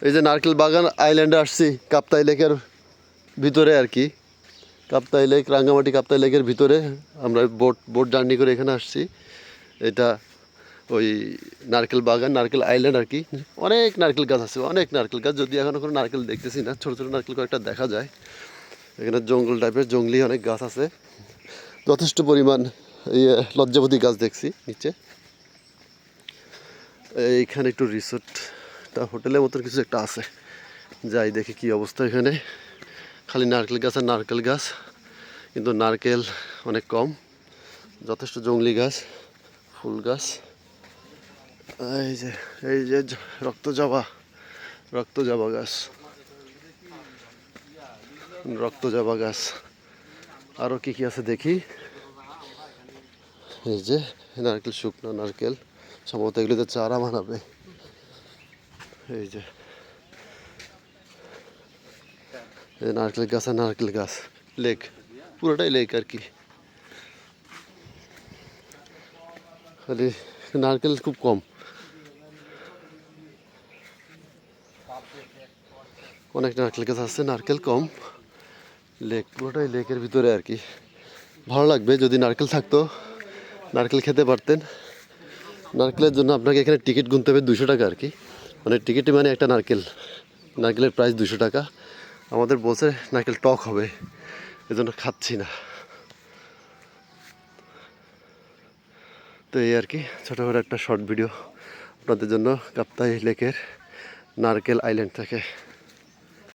এই যে নারকেল বাগান আইল্যান্ডে আসছি, কাপ্তাই লেকের ভিতরে আর কি। কাপ্তাই লেক, রাঙ্গামাটি কাপ্তাই লেকের ভিতরে আমরা বোট জার্নি করে এখানে আসছি। এটা ওই নারকেল বাগান, নারকেল আইল্যান্ড আর কি। অনেক নারকেল গাছ আছে, অনেক নারকেল গাছ, যদি এখনও কোনো নারকেল দেখতেছি না। ছোটো ছোটো নারকেল কয়েকটা দেখা যায়। এখানে জঙ্গল টাইপের, জঙ্গলি অনেক গাছ আছে, যথেষ্ট পরিমাণ। লজ্জাপতি গাছ দেখছি নিচে। এইখানে একটু রিসোর্টটা, হোটেলের মতন কিছু একটা আছে, যাই দেখি কি অবস্থা। এখানে খালি নারকেল গাছ আর নারকেল গাছ, কিন্তু নারকেল অনেক কম। যথেষ্ট জঙ্গলি গাছ, ফুল গাছ। এই যে রক্তজবা গাছ, রক্তজবা গাছ। আরও কি কি আছে দেখি। এই যে নারকেল, শুকনো নারকেল, সম্ভবত এগুলোতে চারা বানাবে। এই যে নারকেল গাছ আর নারকেল গাছ, লেক, পুরোটাই লেক আর কি। খালি নারকেল খুব কম, অনেক নারকেল গাছ আছে, নারকেল কম। লেক, পুরোটাই লেকের ভিতরে আর কি। ভালো লাগবে যদি নারকেল থাকতো, নারকেল খেতে পারতেন। নারকেলের জন্য আপনাকে এখানে টিকিট গুনতে হবে 200 টাকা আর কি। মানে টিকিটে মানে একটা নারকেল, নারকেলের প্রাইস 200 টাকা। আমাদের বলছে নারকেল টক হবে, এজন্য খাচ্ছি না। তো এই আর কি, ছোটো করে একটা শর্ট ভিডিও আপনাদের জন্য কাপ্তাই লেকের নারকেল আইল্যান্ড থেকে।